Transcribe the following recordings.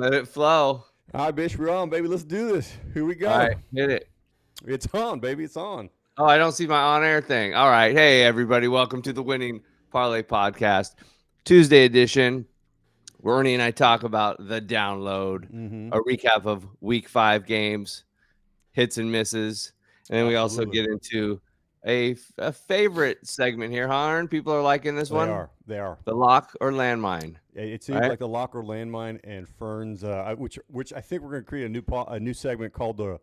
Let it flow. All right, bitch, we're on, baby. Let's do this. Here we All go. right, hit it. It's on, baby. It's on. Oh, I don't see my on-air thing. All right. Hey, everybody. Welcome to the Winning Parlay Podcast, Tuesday edition. Where Ernie and I talk about the download, Mm-hmm. a recap of week 5 games, hits and misses. And then we also Absolutely. get into a favorite segment here, Harn. People are liking this They one, are. They are. the lock or landmine, It seems right? like the Locker Landmine and Ferns, which I think we're going to create a new segment called the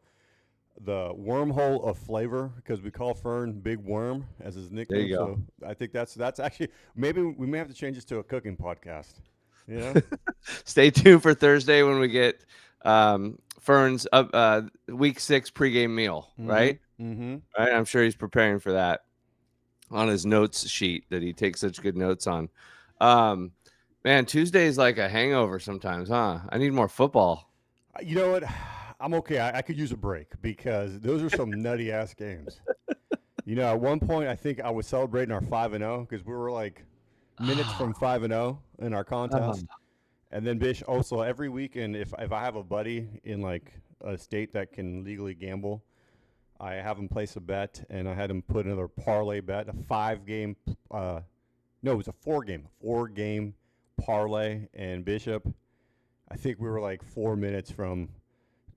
Wormhole of Flavor because we call Fern Big Worm as his There nickname. you go. So I think that's actually maybe we may have to change this to a cooking podcast. You know? Stay tuned for Thursday when we get Fern's week 6 pregame meal, Mm-hmm. right? Mm-hmm. Right. I'm sure he's preparing for that on his notes sheet that he takes such good notes on. Um, man, Tuesday is like a hangover sometimes, huh? I need more football. You know what? I'm okay. I could use a break because those are some nutty ass games. At one point, I think I was celebrating our 5-0 because we were like minutes from 5-0 in our contest. And then, Bish, also every weekend, if I have a buddy in like a state that can legally gamble, I have him place a bet, and I had him put another parlay bet, a 5-game, no, it was a 4-game parlay. And Bishop, I think we were like 4 minutes from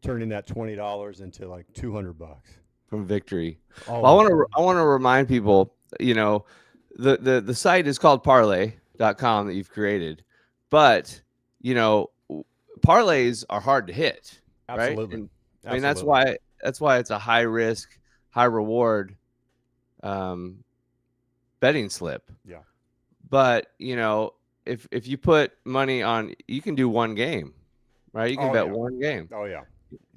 turning that $20 into like $200. From victory. Oh Well, my! I want to remind people, the site is called parlay.com that you've created. But, parlays are hard to hit, right? Absolutely, And I mean absolutely. that's why it's a high risk, high reward um betting slip. Yeah. But, if you put money on, you can do one game, right? You can Oh bet yeah. one game. Oh yeah.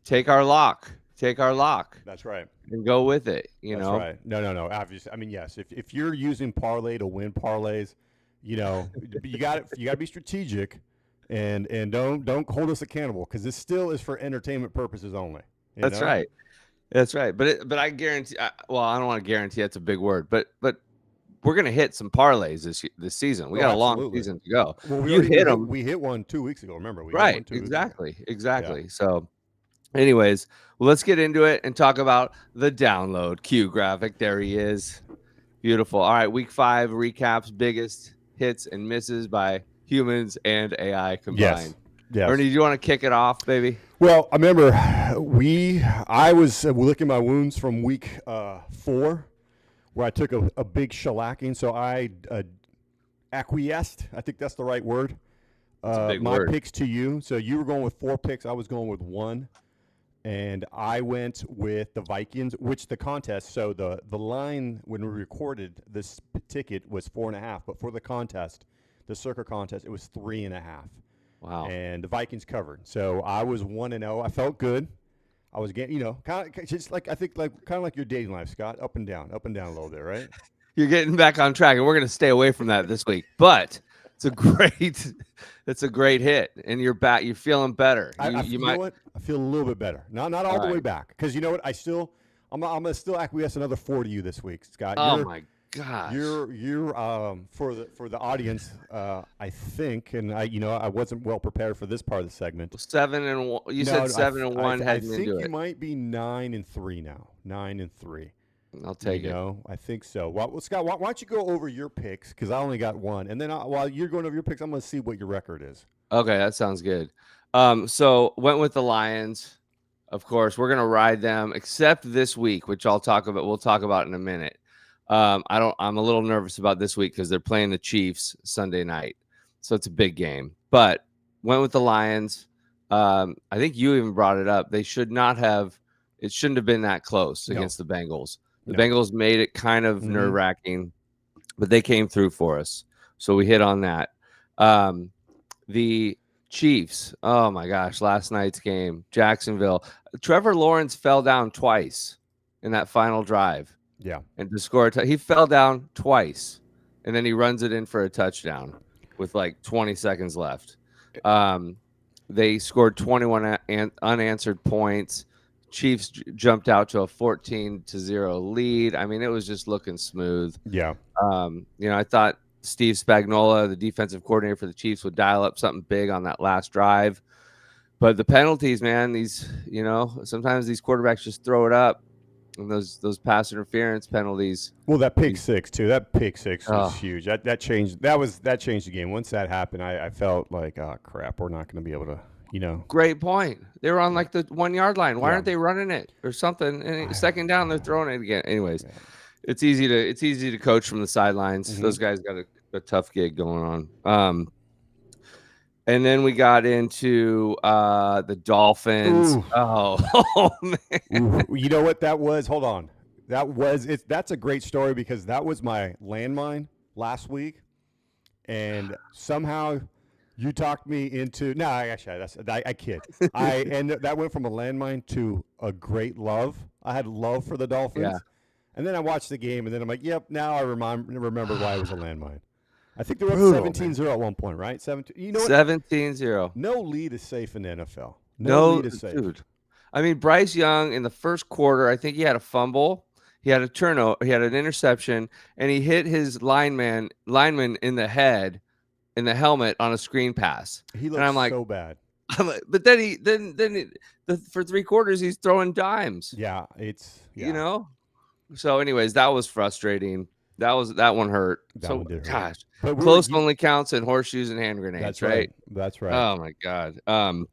Take our lock. Take our lock That's right. and go with it, That's right. No, no, no. Obviously, I mean, yes. If you're using parlay to win parlays, you got to be strategic, and don't hold us accountable because this still is for entertainment purposes only. You That's know. right. That's right. But I guarantee. Well, I don't want to guarantee. That's a big word. But we're gonna hit some parlays this season. We Oh, got a long absolutely. season to go. Well, If we you already we hit hit them, we hit one 2 weeks ago. Remember, we hit right? one 2 weeks ago. Exactly. Yeah. Exactly. So, anyways, well, let's get into it and talk about the download. Cue graphic. There he is. Beautiful. All right. Week 5 recaps, biggest hits and misses by humans and AI Yes. combined. Yes. Ernie, do you want to kick it off, baby? Well, I remember I was licking my wounds from week 4, where I took a big shellacking. So I acquiesced. I think that's the right word. It's a big My word. picks to you. So you were going with 4 picks. I was going with 1, and I went with the Vikings. Which the contest. So the line when we recorded this ticket was 4.5, but for the contest, the Circa contest, it was 3.5, Wow. and the Vikings covered. So I was 1-0. I felt good. I was getting, kind of just like I think like kind of like your dating life, Scott, up and down a little bit, right? You're getting back on track, and we're going to stay away from that this week. But it's a great, it's a great hit, and you're back. You're feeling better. You You know might. what? I feel a little bit better. Not all All the way right. back, because you know what? I'm gonna still acquiesce another 4 to you this week, Scott. Oh my gosh. You're for the audience. I think, and I wasn't well prepared for this part of the segment. 7-1. You No, said 7-1 I heading think into you it. might be 9-3 now. 9-3. I'll take it. I think so. Well, Scott, why don't you go over your picks? Because I only got one, and then while you're going over your picks, I'm going to see what your record is. Okay, that sounds good. So went with the Lions. Of course, we're gonna ride them, except this week, which I'll talk about. We'll talk about in a minute. I'm a little nervous about this week because they're playing the Chiefs Sunday night, so it's a big game. But went with the Lions. I think you even brought it up. They should not have. It shouldn't have been that close No, against the Bengals. The no. Bengals made it kind of Mm-hmm. nerve wracking, but they came through for us. So we hit on that. Um, the Chiefs. Oh my gosh, last night's game, Jacksonville. Trevor Lawrence fell down twice in that final drive Yeah. and to score he fell down twice and then he runs it in for a touchdown with like 20 seconds left. They scored 21 unanswered points. Chiefs jumped out to a 14-0 lead. I mean, it was just looking smooth. Yeah. I thought Steve Spagnuolo, the defensive coordinator for the Chiefs, would dial up something big on that last drive. But the penalties, man, sometimes these quarterbacks just throw it up, and those pass interference penalties. Well, that pick These, six too. That pick six was oh, huge. That changed the game. Once that happened, I felt like, oh crap, we're not going to be able to, great point. They were on Yeah. like the 1 yard line. Why Yeah. aren't they running it or something? And second down, they're throwing it again. Anyways, Yeah. it's easy to coach from the sidelines. Mm-hmm. Those guys got a tough gig going on. And then we got into the Dolphins. Ooh. Oh, oh man. Ooh. You know what that was? Hold on. That's a great story because that was my landmine last week, and somehow you talked me into. No, actually, I kid. That went from a landmine to a great love. I had love for the Dolphins, Yeah. and then I watched the game, and then I'm like, yep. Now I remember why it was a landmine. I think they were up Brutal, 17-0 at one point, right? 17. You know what? 17-0. No lead is safe in the NFL. No No, lead is safe. dude. I mean, Bryce Young in the first quarter, I think he had a fumble, he had a turnover, he had an interception, and he hit his lineman in the head, in the helmet on a screen pass. He And looks I'm like, so bad. but for 3 quarters he's throwing dimes. Yeah, You know. So, anyways, that was frustrating. That one hurt. That one did hurt. Gosh, But close only counts in horseshoes and hand grenades, That's right? right. That's right. Oh my God. And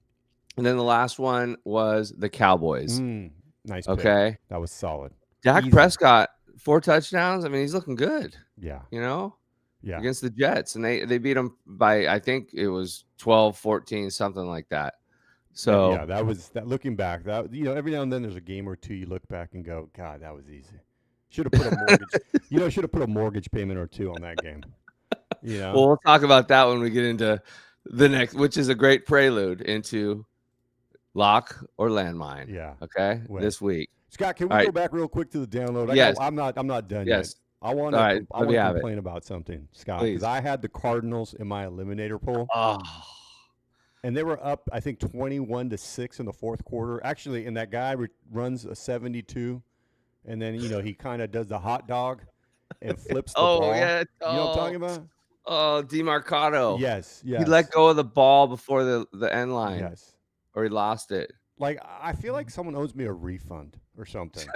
then the last one was the Cowboys. Nice pick. Okay. That was solid. Dak Easy. Prescott, 4 touchdowns. I mean, he's looking good. Yeah. Yeah. Against the Jets. And they beat them by, I think it was 12, 14, something like that. So yeah, that was that. Looking back, that every now and then there's a game or two you look back and go, God, that was easy. Should have put a mortgage. Should have put a mortgage payment or two on that game. Well, we'll talk about that when we get into the next, which is a great prelude into lock or landmine. Yeah. Okay. Wait. This week. Scott, can we go back real quick to the download? Yes. I'm not done yet. Yes. I want to complain about something, Scott, because I had the Cardinals in my eliminator pool. Oh. And they were up, I think, 21-6 in the fourth quarter. Actually, and that guy runs a 72, and then he kind of does the hot dog and flips the ball. Yeah. You know what I'm talking about? Oh, DeMarcado. Yes. He let go of the ball before the end line. Yes. Or he lost it. Like, I feel like someone owes me a refund or something.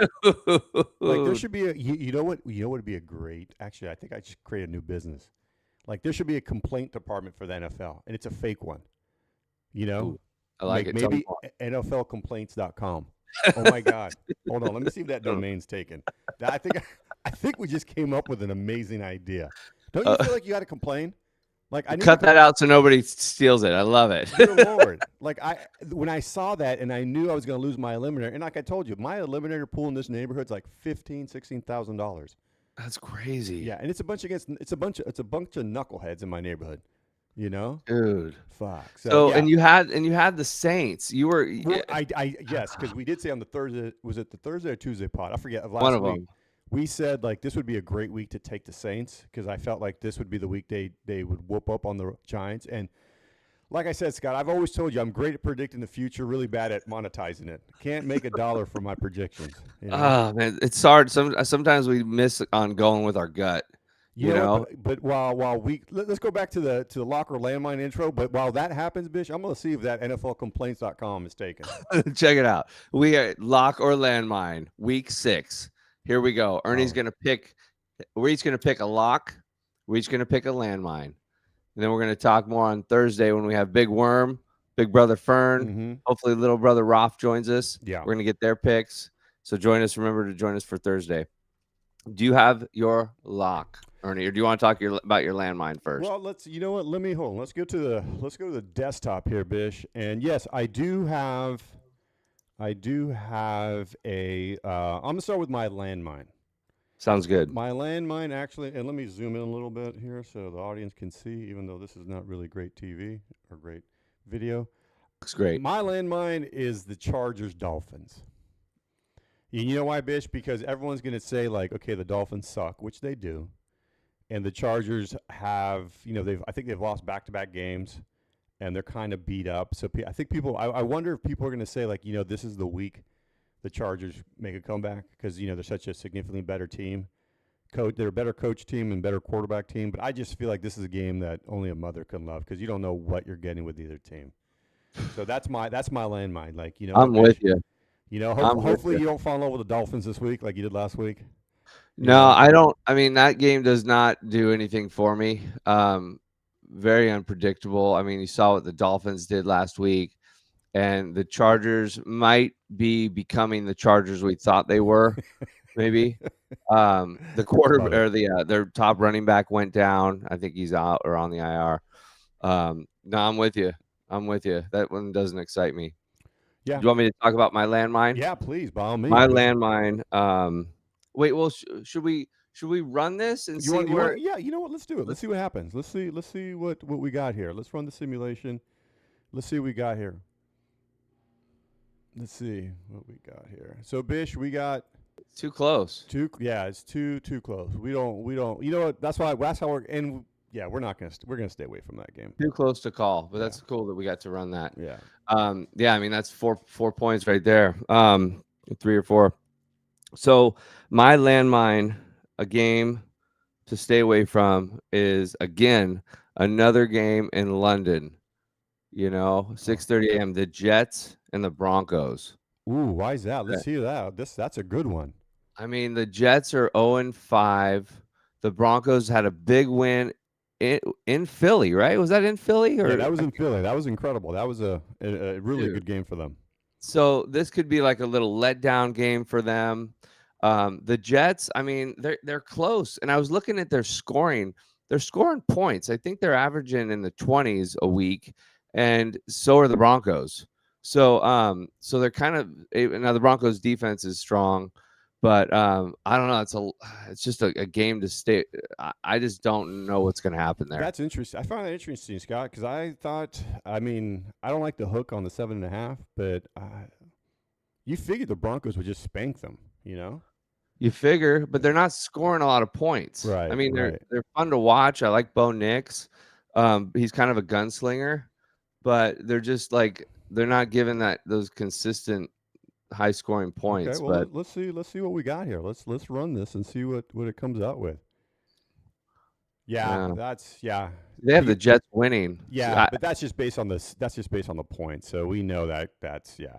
Like, there should be you know what would be a great, actually, I think I should create a new business. Like, there should be a complaint department for the NFL, and it's a fake one. Ooh, I like it. Maybe NFLcomplaints.com. Oh my God. Hold on. Let me see if that domain's taken. I think we just came up with an amazing idea. Don't you feel like you got to complain? Like, I cut that out so nobody steals it. I love it. Dear Lord. Like, when I saw that and I knew I was going to lose my eliminator, and like I told you, my eliminator pool in this neighborhood's like $16,000. That's crazy. Yeah, and it's a bunch of knuckleheads in my neighborhood. Dude. Fuck. So yeah. and you had the Saints. You were yes, because we did say on the Thursday, was it the Thursday or Tuesday pod? I forget. Of last one of week, them. we said like this would be a great week to take the Saints because I felt like this would be the week they would whoop up on the Giants. And like I said, Scott, I've always told you I'm great at predicting the future, really bad at monetizing it. Can't make a dollar from my predictions. Oh man, it's hard. Sometimes we miss on going with our gut. You know? But while let's go back to the locker landmine intro. But while that happens, bitch, I'm gonna see if that NFLcomplaints.com is taken. Check it out. We are lock or landmine, week 6. Here we go. Ernie's gonna pick. We're each gonna pick a lock. We're each gonna pick a landmine, and then we're gonna talk more on Thursday when we have Big Worm, Big Brother Fern. Hopefully, Little Brother Roth joins us. Yeah, we're gonna get their picks. So join us. Remember to join us for Thursday. Do you have your lock, Ernie, or do you want to talk about your landmine first? Well, you know what? Let me hold on. Let's go to the desktop here, Bish. And yes, I do have a. I'm gonna start with my landmine. Sounds good. My landmine actually, and let me zoom in a little bit here so the audience can see, even though this is not really great TV or great video. Looks great. My landmine is the Chargers Dolphins. You know why, Bish? Because everyone's going to say, like, okay, the Dolphins suck, which they do. And the Chargers have, I think they've lost back-to-back games, and they're kind of beat up. So I think I wonder if people are going to say, like, this is the week the Chargers make a comeback because, they're such a significantly better team. They're a better coach team and better quarterback team. But I just feel like this is a game that only a mother can love because you don't know what you're getting with either team. So that's my landmine. Like, you know what, I'm with Bish? you. You know, I'm with hopefully you. you don't fall in love with the Dolphins this week like you did last week. You No, know, I don't. I mean, that game does not do anything for me. Very unpredictable. I mean, you saw what the Dolphins did last week, and the Chargers might be becoming the Chargers we thought they were. Maybe the quarter love it. or their top running back went down. I think he's out or on the IR. No, I'm with you. I'm with you. That one doesn't excite me. Do Yeah, you want me to talk about my landmine? yeah. Please, by all means. My Because landmine. Wait. Well, should we run this and see you where? want. Yeah, you know what? Let's do it. Let's Let's see what happens. Let's see what we got here. Let's run the simulation. Let's see what we got here. Let's see what we got here. So, Bish, we got too close. two. Yeah, it's too close. We don't. You know what? That's how we're. And yeah, we're gonna stay away from that game. Too close to call. But Yeah, that's cool that we got to run that. yeah. Yeah. I mean, that's four points right there. 3 or 4. So my landmine, a game to stay away from is again another game in London. Oh. 6:30 a.m. The Jets and the Broncos. Ooh, why is that? Yeah. Let's hear that. That's a good one. I mean, the Jets are 0-5. The Broncos had a big win in Philly, right? Was that in Philly Yeah, or that was in Philly. That was incredible. That was a really dude? good game for them. So this could be like a little letdown game for them. The Jets, I mean, they're close, and I was looking at their scoring. They're scoring points. I think they're averaging in the 20s a week, and so are the Broncos. So they're kind of now the Broncos defense is strong, but I don't know. It's just a game to stay. I just don't know what's going to happen there. That's interesting. I find that interesting, Scott, because I mean, I don't like the hook on the 7.5, but you figured the Broncos would just spank them, you know? You figure, but they're not scoring a lot of points. I Right, mean, they're right. they're fun to watch. I like Bo Nix. He's kind of a gunslinger, but they're just like they're not giving those consistent high scoring Okay, points. well But let's see what we got here. Let's run this and see what it comes out with. Yeah, yeah, that's yeah. they have the Jets winning. So Yeah, but that's just based on this. That's just based on the points. So we know that that's yeah.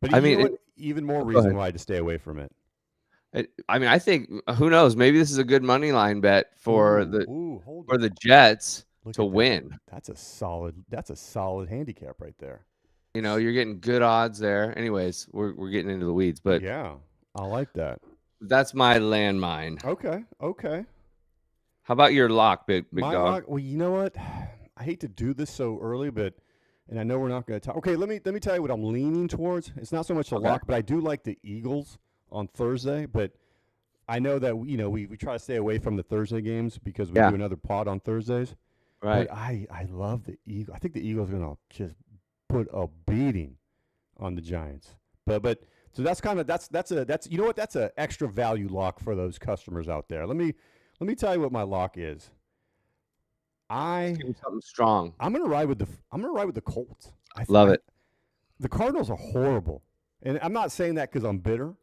But I you mean, know what? Even more go reason ahead. why to stay away from it. I mean, I think who knows? Maybe this is a good money line bet for Ooh, the ooh, hold for it. the Jets Look to at that. win. That's a solid handicap right there. You're getting good odds there. Anyways, we're getting into the weeds, but Yeah, I like that. that's my landmine. Okay, okay. How about your lock, big My dog? lock. Well, you know what? I hate to do this so early, but and I know we're not going to talk. Okay, let me tell you what I'm leaning towards. It's not so much the Okay. lock, but I do like the Eagles on Thursday. But I know that we try to stay away from the Thursday games because we Yeah. do another pod on Thursdays. Right. But I love the Eagles. I think the Eagles are going to just put a beating on the Giants. But so that's kind of that's you know what, that's an extra value lock for those customers out there. Let me tell you what my lock is. Let's I give me something strong. I'm gonna ride with the Colts. Love it. The Cardinals are horrible, and I'm not saying that because I'm bitter.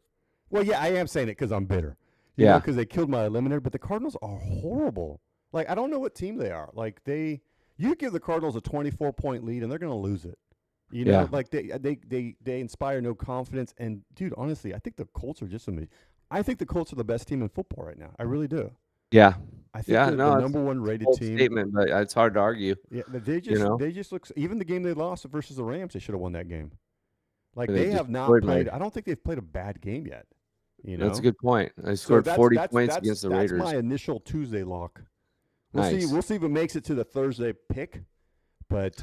Well, yeah, I am saying it because I'm bitter. Yeah. Because they killed my eliminator. But the Cardinals are horrible. Like I don't know what team they are. Like you give the Cardinals a 24-point lead and they're gonna lose it. Yeah. Like they inspire no confidence. And dude, honestly, I think the Colts are just amazing. I think the Colts are the best team in football right now. I really do. Yeah. I think Yeah. they're the No, it's number one a rated bold team. statement, but it's hard to argue. Yeah, You know, they just look. Even the game they lost versus the Rams, they should have won that game. Like they they have not destroyed played. my. I don't think they've played a bad game yet. That's a good point. I So scored 40 points against the that's Raiders. my initial Tuesday lock. Nice. We'll see if it makes it to the Thursday pick. But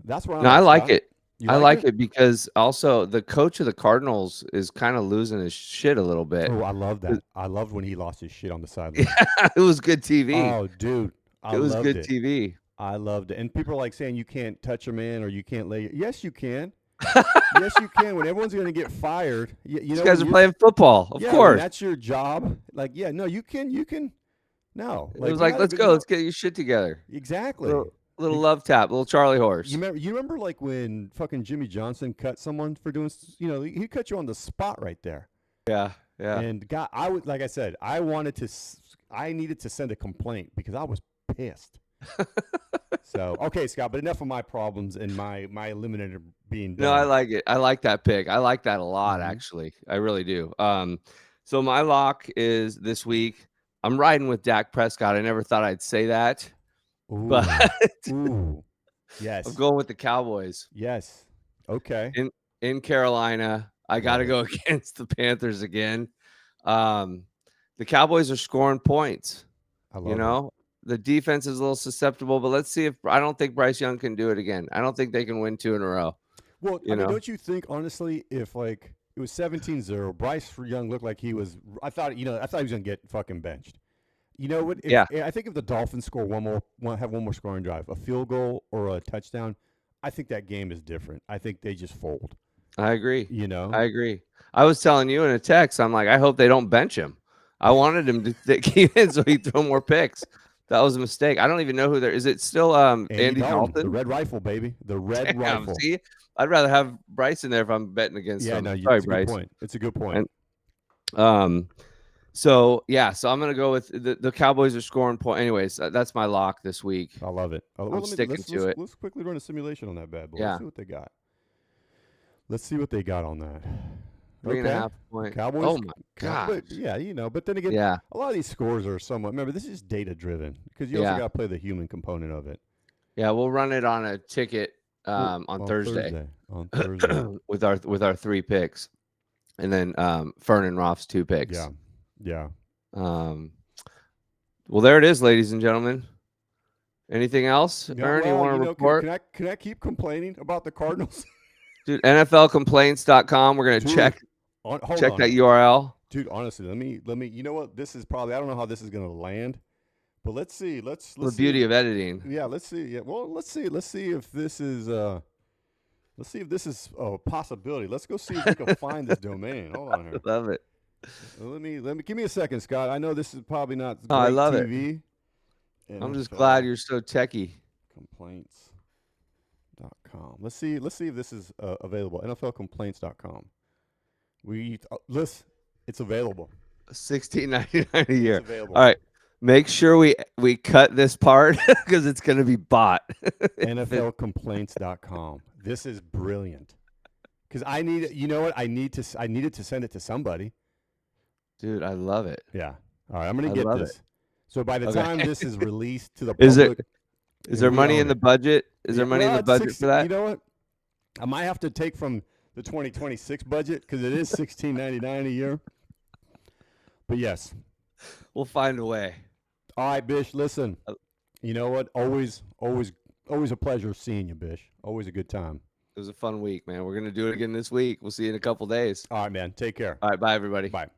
that's where I'm No, I at, like Scott. it. You I like like it? it because also the coach of the Cardinals is kind of losing his shit a little bit. Oh, I love that. I loved when he lost his shit on the Yeah, sideline. it was good TV. Oh, dude, I It was loved good it. TV. I loved it. And people are like saying you can't touch a man or you can't lay. Yes, you can. Yes, you can. When everyone's going to get fired, you These know guys when are you're playing football, of yeah, when course. that's your job. Like yeah, no, you can. No, It like was we like, got to let's go. go, let's get your shit together. Exactly. Little You, love tap, little Charlie horse. you remember like when fucking Jimmy Johnson cut someone for doing he cut you on the spot right there. Yeah, yeah. And God, I would like I said, I needed to send a complaint because I was pissed. So okay, Scott, but enough of my problems and my eliminator being No, I done. like it. I like that pick. I like that a lot, Mm-hmm. actually. I really do. So my lock is this week. I'm riding with Dak Prescott. I never thought I'd say that, but Ooh, ooh, I'm yes, going with the Cowboys yes. Okay, in Carolina. I got love to it. go against the Panthers again. Um, the Cowboys are scoring points. I You love it. know, the defense is a little susceptible, but let's see if I don't think Bryce Young can do it again. I don't think they can win 2 in a row. Well, I You mean, know, don't you think honestly, if like it was 17-0, Bryce Young looked like he was. I thought he was gonna get fucking benched. You know what? If yeah, I think if the Dolphins score have one more scoring drive, a field goal or a touchdown, I think that game is different. I think they just fold. I agree. You I know? agree. I was telling you in a text, I'm like, I hope they don't bench him. I wanted him to keep in so he'd throw more picks. That was a mistake. I don't even know who there is. It still Andy Andy Dalton, the Dalton? red rifle, baby, the red Damn. rifle. See, I'd rather have Bryce in there if I'm betting against Yeah, him. no, Sorry, it's a good Bryce. point. It's a good point. And so yeah, so I'm gonna go with the Cowboys are scoring point. Anyways, that's my lock this week. I love it. Well, I'm sticking to it. let's quickly run a simulation on that bad boy. Let's Yeah, see what they got. Let's see what they got on that. three and a Okay. half point. Cowboys, Oh my Cowboy, gosh. yeah, but then again, Yeah, a lot of these scores are somewhat. Remember, this is data driven because you also yeah, got to play the human component of it. yeah. We'll run it on a ticket Well, on on Thursday on Thursday, with our 3 picks, and then Fern and Roth's 2 yeah, picks. yeah. Um, well, there it is, ladies and gentlemen. Anything else, Yeah, Ern? You well, want to you know, report? can I keep complaining about the Cardinals, Dude, NFLcomplaints.com. We're gonna dude? Hold check on that now, URL. dude. Honestly, let me. You know what? This is probably. I don't know how this is gonna land, but let's see. The Let's see if. beauty of editing. Yeah, let's see. Yeah, well, let's see. Let's see if this is. Let's see if this is a possibility. Let's go see if we can find this domain. Hold on here. Love it. Let me give me a second, Scott. I know this is probably not Oh, I great love it. TV. I'm just glad NFL you're so techie. complaints.com. Let's see if this is available. NFLcomplaints.com. We list. It's available. $16.99 a It's year. available. All right. Make sure we cut this part because it's gonna be bought. NFLcomplaints.com. This is brilliant. Because I need. You know what? I needed to send it to somebody. Dude, I love it. Yeah. All right. I'm gonna I get love it. this. So by the Okay. time this is released to the Is public, there we money own in the it. budget? Is Yeah, there money in well, the it's budget for that? You know what? I might have to take from the 2026 budget because it is $16.99 a year. But yes. We'll find a way. All right, Bish. Listen. Uh, You know what? Always a pleasure seeing you, Bish. Always a good time. It was a fun week, man. We're gonna do it again this week. We'll see you in a couple days. All right, man. Take care. All right, bye everybody. Bye.